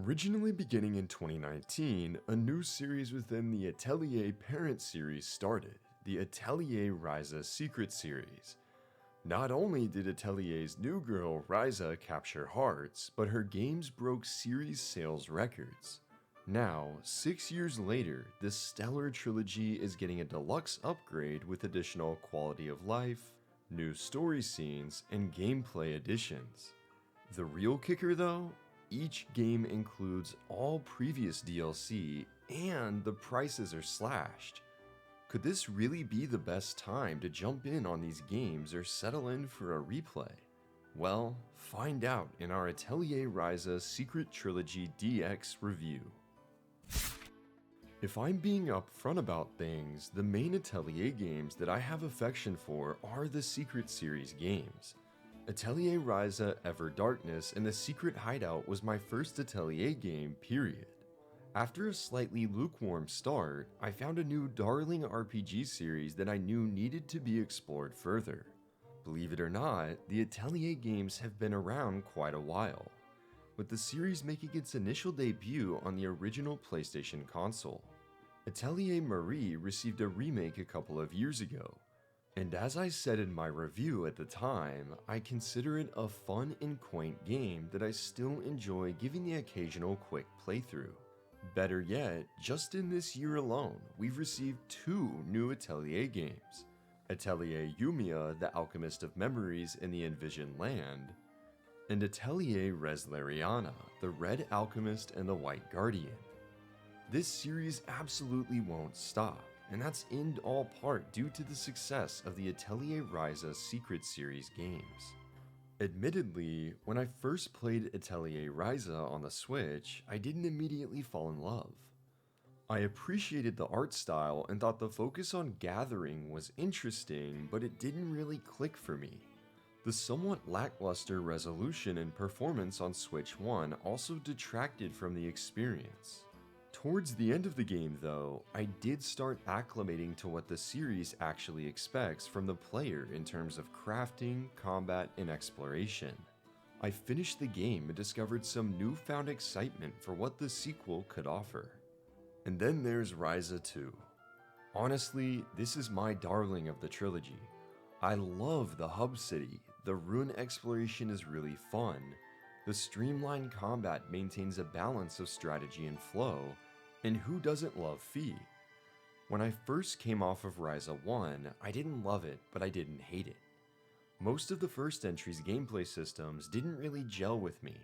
Originally beginning in 2019, a new series within the Atelier parent series started, the Atelier Ryza Secret Series. Not only did Atelier's new girl Ryza capture hearts, but her games broke series sales records. Now, 6 years later, this stellar trilogy is getting a deluxe upgrade with additional quality of life, new story scenes, and gameplay additions. The real kicker though? Each game includes all previous DLC and the prices are slashed. Could this really be the best time to jump in on these games or settle in for a replay? Well, find out in our Atelier Ryza Secret Trilogy DX review. If I'm being upfront about things, the main Atelier games that I have affection for are the Secret Series games. Atelier Ryza Ever Darkness and The Secret Hideout was my first Atelier game, period. After a slightly lukewarm start, I found a new darling RPG series that I knew needed to be explored further. Believe it or not, the Atelier games have been around quite a while, with the series making its initial debut on the original PlayStation console. Atelier Marie received a remake a couple of years ago, and as I said in my review at the time, I consider it a fun and quaint game that I still enjoy giving the occasional quick playthrough. Better yet, just in this year alone, we've received 2 new Atelier games. Atelier Yumiya, the Alchemist of Memories in the Envisioned Land, and Atelier Reslariana, the Red Alchemist and the White Guardian. This series absolutely won't stop, and that's in all part due to the success of the Atelier Ryza Secret Series games. Admittedly, when I first played Atelier Ryza on the Switch, I didn't immediately fall in love. I appreciated the art style and thought the focus on gathering was interesting, but it didn't really click for me. The somewhat lackluster resolution and performance on Switch 1 also detracted from the experience. Towards the end of the game though, I did start acclimating to what the series actually expects from the player in terms of crafting, combat, and exploration. I finished the game and discovered some newfound excitement for what the sequel could offer. And then there's Ryza 2. Honestly, this is my darling of the trilogy. I love the hub city, the ruin exploration is really fun, the streamlined combat maintains a balance of strategy and flow, and who doesn't love Fee? When I first came off of Ryza 1, I didn't love it, but I didn't hate it. Most of the first entry's gameplay systems didn't really gel with me.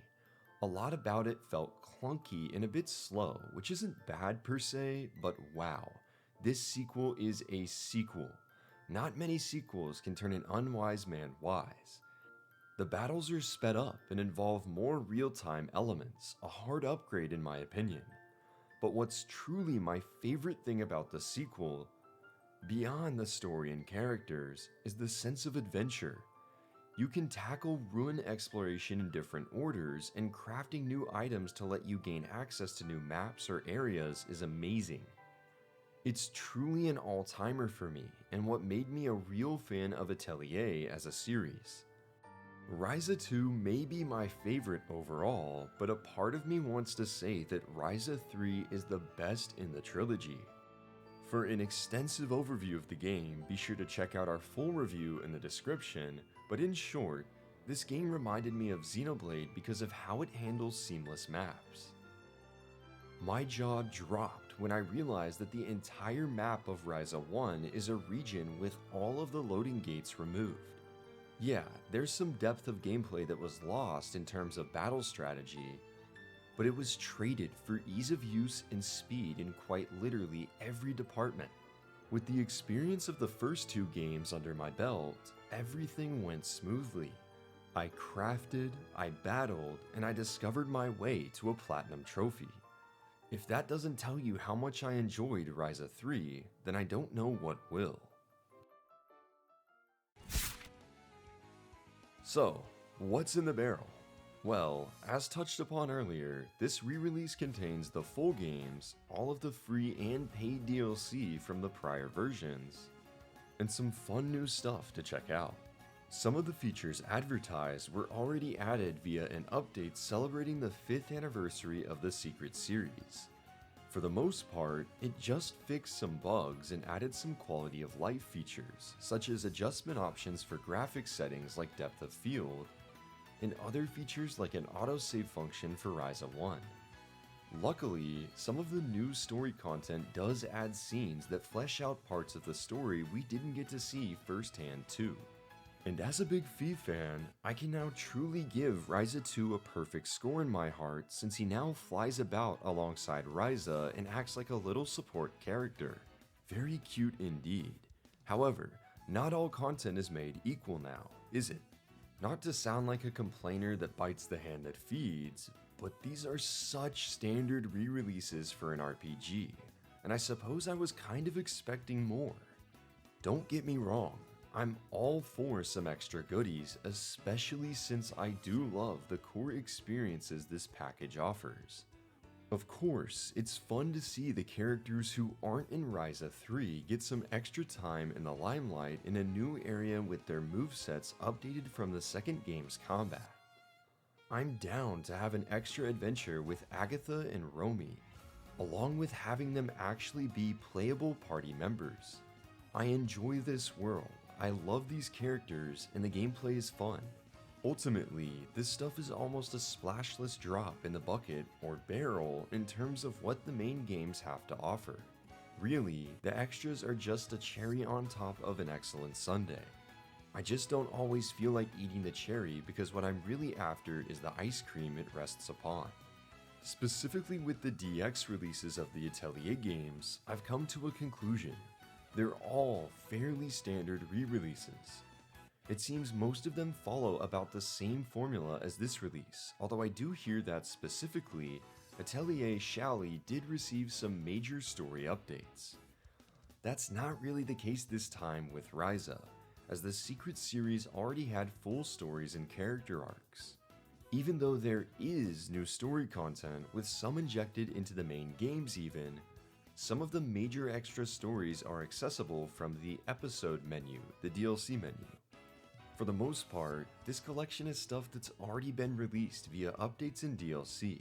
A lot about it felt clunky and a bit slow, which isn't bad per se, but wow, this sequel is a sequel. Not many sequels can turn an unwise man wise. The battles are sped up and involve more real-time elements, a hard upgrade in my opinion. But what's truly my favorite thing about the sequel, beyond the story and characters, is the sense of adventure. You can tackle ruin exploration in different orders, and crafting new items to let you gain access to new maps or areas is amazing. It's truly an all-timer for me, and what made me a real fan of Atelier as a series. Ryza 2 may be my favorite overall, but a part of me wants to say that Ryza 3 is the best in the trilogy. For an extensive overview of the game, be sure to check out our full review in the description, but in short, this game reminded me of Xenoblade because of how it handles seamless maps. My jaw dropped when I realized that the entire map of Ryza 1 is a region with all of the loading gates removed. Yeah, there's some depth of gameplay that was lost in terms of battle strategy, but it was traded for ease of use and speed in quite literally every department. With the experience of the first 2 games under my belt, everything went smoothly. I crafted, I battled, and I discovered my way to a platinum trophy. If that doesn't tell you how much I enjoyed Ryza 3, then I don't know what will. So, what's in the barrel? Well, as touched upon earlier, this re-release contains the full games, all of the free and paid DLC from the prior versions, and some fun new stuff to check out. Some of the features advertised were already added via an update celebrating the 5th anniversary of the Secret series. For the most part, it just fixed some bugs and added some quality of life features, such as adjustment options for graphics settings like depth of field, and other features like an autosave function for Ryza 1. Luckily, some of the new story content does add scenes that flesh out parts of the story we didn't get to see firsthand too. And as a big Fee fan, I can now truly give Ryza 2 a perfect score in my heart since he now flies about alongside Ryza and acts like a little support character. Very cute indeed. However, not all content is made equal now, is it? Not to sound like a complainer that bites the hand that feeds, but these are such standard re-releases for an RPG, and I suppose I was kind of expecting more. Don't get me wrong, I'm all for some extra goodies, especially since I do love the core experiences this package offers. Of course, it's fun to see the characters who aren't in Ryza 3 get some extra time in the limelight in a new area with their movesets updated from the second game's combat. I'm down to have an extra adventure with Agatha and Romy, along with having them actually be playable party members. I enjoy this world. I love these characters, and the gameplay is fun. Ultimately, this stuff is almost a splashless drop in the bucket or barrel in terms of what the main games have to offer. Really, the extras are just a cherry on top of an excellent sundae. I just don't always feel like eating the cherry because what I'm really after is the ice cream it rests upon. Specifically with the DX releases of the Atelier games, I've come to a conclusion. They're all fairly standard re-releases. It seems most of them follow about the same formula as this release, although I do hear that specifically, Atelier Shally did receive some major story updates. That's not really the case this time with Ryza, as the Secret series already had full stories and character arcs. Even though there is new story content, with some injected into the main games even, some of the major extra stories are accessible from the episode menu, the DLC menu. For the most part, this collection is stuff that's already been released via updates and DLC.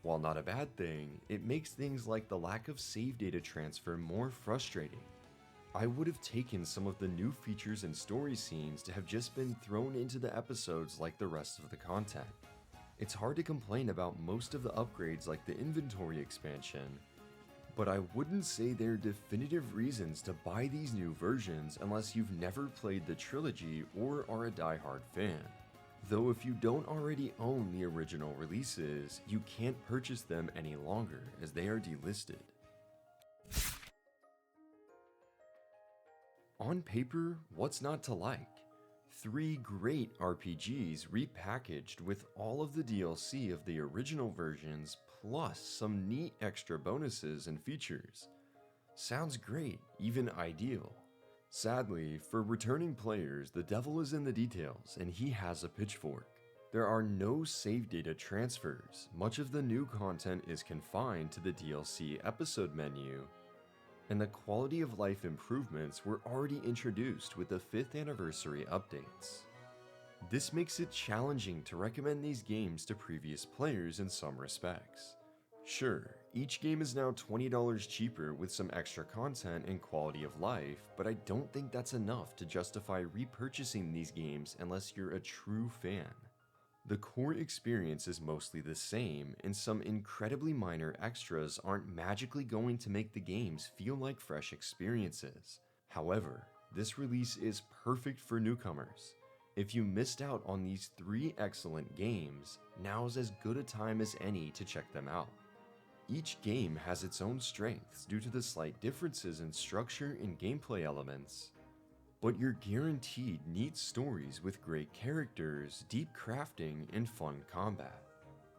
While not a bad thing, it makes things like the lack of save data transfer more frustrating. I would have taken some of the new features and story scenes to have just been thrown into the episodes like the rest of the content. It's hard to complain about most of the upgrades like the inventory expansion, but I wouldn't say they're definitive reasons to buy these new versions unless you've never played the Trilogy or are a diehard fan. Though if you don't already own the original releases, you can't purchase them any longer as they are delisted. On paper, what's not to like? 3 great RPGs repackaged with all of the DLC of the original versions plus some neat extra bonuses and features. Sounds great, even ideal. Sadly, for returning players, the devil is in the details and he has a pitchfork. There are no save data transfers, much of the new content is confined to the DLC episode menu, and the quality of life improvements were already introduced with the 5th anniversary updates. This makes it challenging to recommend these games to previous players in some respects. Sure, each game is now $20 cheaper with some extra content and quality of life, but I don't think that's enough to justify repurchasing these games unless you're a true fan. The core experience is mostly the same, and some incredibly minor extras aren't magically going to make the games feel like fresh experiences. However, this release is perfect for newcomers. If you missed out on these 3 excellent games, now's as good a time as any to check them out. Each game has its own strengths due to the slight differences in structure and gameplay elements, but you're guaranteed neat stories with great characters, deep crafting, and fun combat.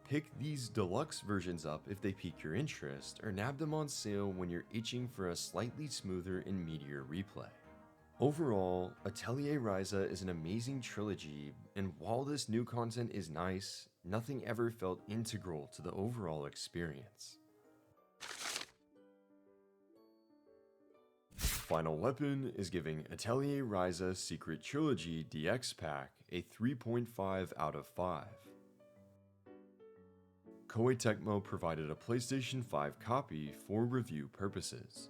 Pick these deluxe versions up if they pique your interest, or nab them on sale when you're itching for a slightly smoother and meatier replay. Overall, Atelier Ryza is an amazing trilogy, and while this new content is nice, nothing ever felt integral to the overall experience. Final Weapon is giving Atelier Ryza Secret Trilogy DX Pack a 3.5 out of 5. Koei Tecmo provided a PlayStation 5 copy for review purposes.